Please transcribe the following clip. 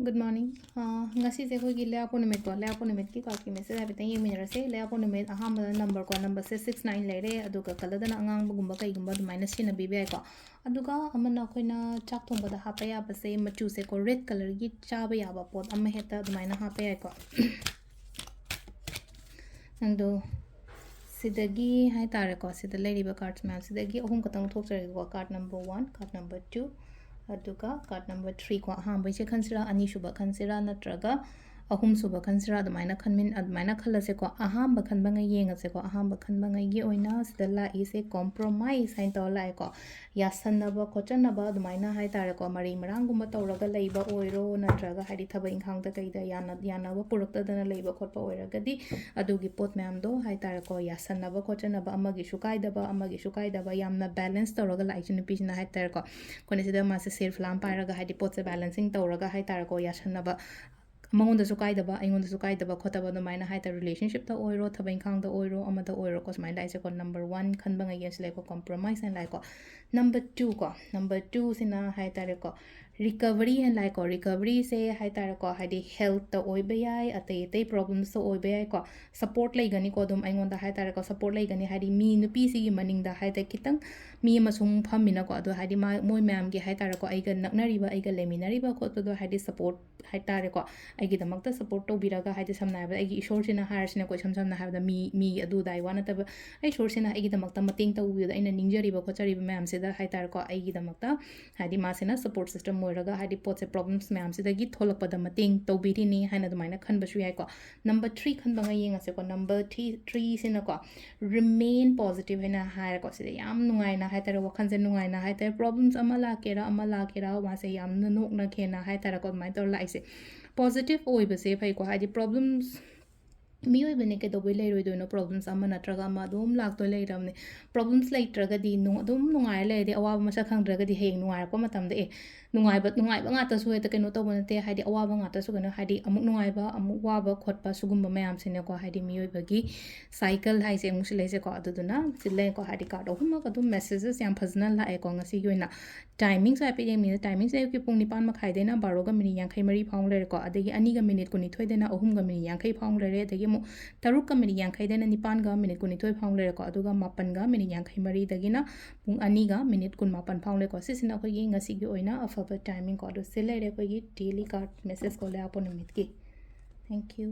Good morning. Ngasigi ꯑꯩꯈꯣꯏꯒꯤ ꯂꯩꯕꯥꯛꯄꯣꯛ ꯅꯨꯃꯤꯠꯀꯣ ꯂꯩꯕꯥꯛꯄꯣꯛ ꯅꯨꯃꯤꯠꯀꯤ ꯀꯥꯔꯠꯀꯤ ꯃꯦꯁꯦꯖ ꯍꯥꯏꯐꯦꯠꯇꯪ ꯌꯦꯡꯃꯤꯟꯅꯔꯁꯦ ꯂꯩꯕꯥꯛꯄꯣꯛ ꯅꯨꯃꯤꯠ ꯑꯍꯥꯟꯕꯗ ꯅꯝꯕꯔꯀꯣ ꯅꯝꯕꯔꯁꯦ 69 ꯂꯩꯔꯦ ꯑꯗꯨꯒ ꯀꯂꯔꯗꯅ ꯑꯉꯥꯡꯕꯒꯨꯝꯕ ꯀꯩꯒꯨꯝꯕ ꯑꯗꯨꯃꯥꯏꯅ ꯁꯤꯖꯤꯟꯅꯕꯤꯕ ꯌꯥꯏꯀꯣ ꯑꯗꯨꯒ ꯑꯃꯅ ꯑꯩꯈꯣꯏꯅ ꯆꯥꯛ ꯊꯣꯡꯕꯗ ꯍꯥꯞꯄ ꯌꯥꯕꯁꯦ ꯃꯆꯨꯁꯦꯀꯣ ꯔꯦꯗ ꯀꯂꯔꯒꯤ ꯆꯥꯕ ꯌꯥꯕ ꯄꯣꯠ ꯑꯃ ꯍꯦꯛꯇ ꯑꯗꯨꯃꯥꯏꯅ ꯍꯥꯞꯄ ꯌꯥꯏꯀꯣ ꯑꯗꯣ ꯁꯤꯗꯒꯤ ꯍꯥꯏꯇꯥꯔꯦꯀꯣ ꯁꯤꯗ ꯂꯩꯔꯤꯕ ꯀꯥꯔꯠꯁ ꯃꯌꯥꯝꯁꯤꯗꯒꯤ ꯑꯍꯨꯝ ꯈꯛꯇꯪ ꯊꯣꯛꯆꯔꯒꯦꯀꯣ ꯀꯥꯔꯠ ꯅꯝꯕꯔ 1 ꯀꯥꯔꯠ ꯅꯝꯕꯔ 2 ꯑꯗꯨꯒ ꯀꯥꯔꯠ ꯅꯝꯕꯔ 3 ꯀꯣ ꯑꯍꯥꯟꯕꯩꯁꯦ ꯈꯟꯁꯤꯔꯥ ꯑꯅꯤꯁꯨꯕ ꯈꯟꯁꯤꯔꯥ ꯅꯠꯇ꯭ꯔꯒ ꯑꯍꯨꯝꯁꯨꯕ ꯈꯟꯁꯤꯔꯥ ꯑꯗꯨꯃꯥꯏꯅ ꯈꯜꯂꯁꯦꯀꯣ ꯑꯍꯥꯟꯕ ꯈꯟꯕꯉꯩ ꯌꯦꯡꯉꯁꯦꯀꯣ ꯑꯍꯥꯟꯕ ꯈꯟꯕꯉꯩꯒꯤ ꯑꯣꯏꯅ ꯁꯤꯗ ꯂꯥꯛꯏꯁꯦ ꯀꯣꯝꯄ꯭ꯔꯣꯃꯥꯏꯁ ꯍꯥꯏꯅ ꯇꯧꯔ ꯂꯥꯛꯑꯦꯀꯣ ꯌꯥꯁꯟꯅꯕ ꯈꯣꯠꯆꯟꯅꯕ ꯑꯗꯨꯃꯥꯏꯅ ꯍꯥꯏꯇꯥꯔꯦꯀꯣ ꯃꯔꯩ ꯃꯔꯥꯡꯒꯨꯝꯕ ꯇꯧꯔꯒ ꯂꯩꯕ ꯑꯣꯏꯔꯣ ꯅꯠꯇ꯭ꯔꯒ ꯍꯥꯏꯗꯤ ꯊꯕꯛ ꯏꯪꯈꯥꯡꯗ ꯀꯩꯗ ꯌꯥꯅꯕ ꯄꯨꯔꯛꯇꯗꯅ ꯂꯩꯕ ꯈꯣꯠꯄ ꯑꯣꯏꯔꯒꯗꯤ ꯑꯗꯨꯒꯤ ꯄꯣꯠ ꯃꯌꯥꯝꯗꯣ ꯍꯥꯏꯇꯥꯔꯦꯀꯣ ꯌꯥꯁꯟꯅꯕ ꯈꯣꯠꯆꯟꯅꯕ ꯑꯃꯒꯤꯁꯨ ꯀꯥꯏꯗꯕ ꯌꯥꯝꯅ ꯕꯦꯂꯦꯟꯁ ꯇꯧꯔꯒ ꯂꯥꯛꯏꯁꯦ ꯅꯨꯄꯤꯁꯤꯅ ꯍꯥꯏꯇꯥꯔꯦꯀꯣ ꯑꯩꯈꯣꯏꯅ ꯁꯤꯗ ꯃꯥꯁꯦ ꯁꯦꯜ ꯐ꯭ꯂꯥꯝ ꯄꯥꯏꯔꯒ ꯍꯥꯏꯗꯤ ꯄꯣꯠꯁꯦ ꯕꯦꯂꯦꯟꯁꯤꯡ ꯇꯧꯔꯒ ꯍꯥꯏꯇꯥꯔꯦꯀꯣ ꯌꯥꯁꯟꯅꯕ ꯃꯉꯣꯟꯗꯁꯨ ꯀꯥꯏꯗꯕ ꯑꯩꯉꯣꯟꯗꯁꯨ ꯀꯥꯏꯗꯕ ꯈꯣꯠꯇꯕ ꯑꯗꯨꯃꯥꯏꯅ ꯍꯥꯏꯇꯥꯔꯦ ꯔꯤꯂꯦꯁꯟꯁꯤꯞꯇ ꯑꯣꯏꯔꯣ ꯊꯕꯛ ꯏꯪꯈꯥꯡꯗ ꯑꯣꯏꯔꯣ ꯑꯃꯗ ꯑꯣꯏꯔꯣꯀꯣ ꯁꯨꯃꯥꯏꯅ ꯂꯥꯛꯏꯁꯦꯀꯣ ꯅꯝꯕꯔ 1 ꯈꯟꯕꯉꯩꯒꯤ ꯑꯁꯤ ꯂꯩꯀꯣ ꯀꯣꯝꯄ꯭ꯔꯣꯃꯥꯏꯁ ꯍꯥꯏꯅ ꯂꯥꯛꯑꯦꯀꯣ ꯅꯝꯕꯔ 2 ꯀꯣ ꯅꯝꯕꯔ 2 ꯁꯤꯅ ꯍꯥꯏꯇꯥꯔꯦꯀோ ꯔꯤꯀꯕꯔꯤ ꯍꯥꯏꯅ ꯂꯥꯛꯑꯦꯀꯣ ꯔꯤꯀꯕꯔꯤꯁꯦ ꯍꯥꯏꯇꯥꯔꯦꯀꯣ ꯍꯥꯏꯗꯤ ꯍꯦꯜꯠꯇ ꯑꯣꯏꯕ ꯌꯥꯏ ꯑꯇꯩ ꯄ꯭ꯔꯣꯕ꯭ꯂꯦꯝꯁꯇ ꯑꯣꯏꯕ ꯌꯥꯏꯀꯣ ꯁꯞꯄꯣꯔꯠ ꯂꯩꯒꯅꯤꯀꯣ ꯑꯗꯨꯝ ꯑꯩꯉꯣꯟꯗ ꯍꯥꯏꯇꯥꯔꯦꯀꯣ ꯁꯞꯄꯣꯔꯠ ꯂꯩꯒꯅꯤ ꯍꯥꯏꯗꯤ ꯃꯤ ꯅꯨꯄꯤꯁꯤꯒꯤ ꯃꯅꯤꯡꯗ ꯍꯥꯏꯇꯥꯔꯦ ꯈꯤꯇꯪ ꯃꯤ ꯑꯃꯁꯨꯡ ꯐꯝꯃꯤꯅꯀꯣ ꯑꯗꯣ ꯍꯥꯏꯗꯤ ꯃꯣꯏ ꯃꯌꯥꯝꯒꯤ ꯍꯥꯏꯇꯥꯔꯦꯀꯣ ꯑꯩꯒ ꯅꯛꯅꯔꯤꯕ ꯑꯩꯒ ꯂꯩꯃꯤꯟꯅꯔꯤꯕ ꯈꯣꯠꯄꯗꯣ ꯍꯥꯏꯗꯤ ꯁꯞꯄꯣꯔꯠ ꯍꯥꯏꯇꯥꯔꯦꯀꯣ ꯑꯩꯒꯤꯗꯃꯛꯇ ꯁꯞꯄꯣꯔꯠ ꯇꯧꯕꯤꯔꯒ ꯍꯥꯏꯗꯤ ꯁꯝꯅ ꯍꯥꯏꯔꯕꯗ ꯑꯩꯒꯤ ꯏꯁꯣꯔꯁꯤꯅ ꯍꯥꯏꯔꯁꯤꯅꯀꯣ ꯏꯁꯝ ꯁꯝꯅ ꯍꯥꯏꯔꯕꯗ ꯃꯤꯒꯤ ꯑꯗꯨꯗꯥꯏ ꯋꯥ ꯅꯠꯇꯕ ꯑꯩ ꯏꯁꯣꯔꯁꯤꯅ ꯑꯩꯒꯤꯗꯃꯛꯇ ꯃꯇꯦꯡ ꯇꯧꯕꯤꯕꯗ ꯑꯩꯅ ꯅꯤꯡꯖꯔꯤꯕ ꯈꯣꯠꯆꯔꯤꯕ ꯃꯌꯥꯝꯁꯤꯗ ꯍꯥꯏꯇꯥꯔꯦꯀꯣ ꯑꯩꯒꯤꯗꯃꯛꯇ ꯍꯥꯏꯗꯤ ꯃꯥꯁꯤꯅ ꯁꯞꯄꯣꯔꯠ ꯁꯤꯁꯇꯝ ꯑꯣꯏꯔꯒ ꯍꯥꯏꯗꯤ ꯄꯣꯠꯁꯦ ꯄ꯭ꯔꯣꯕ꯭ꯂꯦꯝꯁ ꯃꯌꯥꯝꯁꯤꯗꯒꯤ ꯊꯣꯛꯂꯛꯄꯗ ꯃꯇꯦꯡ ꯇꯧꯕꯤꯔꯤꯅꯤ ꯍꯥꯏꯅ ꯑꯗꯨꯃꯥꯏꯅ ꯈꯟꯕꯁꯨ ꯌꯥꯏꯀꯣ ꯅꯝꯕꯔ 3 ꯈꯟꯕꯉꯩ ꯌꯦꯡꯉꯁꯦꯀꯣ ꯅꯝꯕꯔ 3 ꯁꯤꯅꯀꯣ ꯔꯤꯃꯦꯟ ꯄꯣꯖꯤꯇꯤቭ ꯍꯥꯏꯅ ꯍꯥꯏꯔꯦꯀꯣ ꯁꯤꯗ ꯌꯥꯝ ꯅꯨꯡꯉꯥꯏꯅ ꯍꯥꯏꯇꯥꯔꯦ ꯋꯥꯈꯜꯁꯦ ꯅꯨꯡꯉꯥꯏꯅ ꯍꯥꯏꯇꯥꯔꯦ ꯄ꯭ꯔꯣꯕ꯭ꯂꯦꯝꯁ ꯑꯃ ꯂꯥꯛꯀꯦꯔꯥ ꯃꯥꯁꯦ ꯌꯥꯝꯅ ꯅꯣꯛꯅꯈꯦꯅ ꯍꯥꯏꯇꯥꯔꯦꯀꯣ ꯑꯗꯨꯃꯥꯏꯅ ꯇꯧꯔ ꯂꯥꯛꯏꯁꯦ ꯄꯣꯖꯤꯇꯤቭ ꯑꯣꯏꯕꯁꯦ ꯐꯩꯀꯣ ꯍꯥꯏꯗꯤ ꯄ꯭ꯔꯣꯕ꯭ꯂꯦꯝꯁ ꯃꯤꯑꯣꯏꯕꯅꯦ ꯀꯩꯗꯧꯕꯩ ꯂꯩꯔꯣꯏꯗꯣꯏꯅꯣ ꯄ꯭ꯔꯣꯕ꯭ꯂꯦꯝꯁ ꯑꯃ ꯅꯠꯇ꯭ꯔꯒ ꯑꯃ ꯑꯗꯨꯝ ꯂꯥꯛꯇꯣꯏ ꯂꯩꯔꯕꯅꯦ ꯄ꯭ꯔꯣꯕ꯭ꯂꯦꯝꯁ ꯂꯩꯇ꯭ꯔꯒꯗꯤ ꯑꯗꯨꯝ ꯅꯨꯡꯉꯥꯏꯔ ꯂꯩꯔꯗꯤ ꯑꯋꯥꯕ ꯃꯁꯛ ꯈꯪꯗ꯭ꯔꯒꯗꯤ ꯍꯌꯦꯡ ꯅꯨꯡꯉꯥꯏꯔꯛꯄ ꯃꯇꯝꯗ ꯅꯨꯡꯉꯥꯏꯕ ꯉꯥꯛꯇꯁꯨ ꯍꯦꯛꯇ ꯀꯩꯅꯣ ꯇꯧꯕ ꯅꯠꯇꯦ ꯍꯥꯏꯗꯤ ꯑꯋꯥꯕ ꯉꯥꯛꯇꯁꯨ ꯀꯩꯅꯣ ꯍꯥꯏꯗꯤ ꯑꯃꯨꯛ ꯅꯨꯡꯉꯥꯏꯕ ꯑꯃꯨꯛ ꯋꯥꯕ ꯈꯣꯠꯄ ꯁꯤꯒꯨꯝꯕ ꯃꯌꯥꯝꯁꯤꯅꯀꯣ ꯍꯥꯏꯗꯤ ꯃꯤꯑꯣꯏꯕꯒꯤ ꯁꯥꯏꯀꯜ ꯍꯥꯏꯁꯦ ꯑꯃꯨꯛꯁꯨ ꯂꯩꯁꯦꯀꯣ ꯑꯗꯨꯗꯨꯅ ꯁꯤ ꯂꯩꯀꯣ ꯍꯥꯏꯗꯤ ꯀꯥꯔꯠ ꯑꯍꯨꯝꯃꯛ ꯑꯗꯨꯝ ꯃꯦꯁꯦꯖꯦꯁ ꯌꯥꯝ ꯐꯖꯅ ꯂꯥꯛꯑꯦꯀꯣ ꯉꯁꯤꯒꯤ ꯑꯣꯏꯅ ꯇꯥꯏꯃꯤꯡꯁꯨ ꯍꯥꯏꯐꯦꯠ ꯌꯦꯡꯃꯤꯟꯅ ꯇꯥꯏꯃꯤꯡꯁꯦ ꯑꯌꯨꯛꯀꯤ ꯄꯨꯡ 9:30ꯗꯩꯅ 12:53 ꯐꯥꯎ ꯂꯩꯔꯦꯀꯣ ꯑꯗꯒꯤ 2:22ꯗꯩꯅ 3:50 ꯐꯥꯎ ꯂꯩꯔꯦ ꯑꯗꯒꯤ ꯑꯃꯨꯛ 3:50ꯗꯩꯅ 9:22 ꯐꯥꯎ ꯂꯩꯔꯦꯀꯣ ꯑꯗꯨꯒ 7:53ꯗꯒꯤꯅ ꯄꯨꯡ 2:17 ꯐꯥꯎ ꯂꯩꯀꯣ ꯁꯤꯁꯤꯅ ꯑꯩꯈꯣꯏꯒꯤ ꯉꯁꯤꯒꯤ ꯑꯣꯏꯅ ꯑꯐꯕ ꯇꯥꯏꯃꯤꯡ ꯀꯣ ꯑꯗꯣ ꯁꯤ ꯂꯩꯔꯦ ꯑꯩꯈꯣꯏꯒꯤ ꯗꯦꯂꯤ ꯀꯥꯔꯠ ꯃꯦꯁꯦꯖ ꯀꯣ ꯂꯩꯕꯥꯛꯄꯣꯛ ꯅꯨꯃꯤꯠꯀꯤ ꯊꯦꯡꯛ ꯌꯨ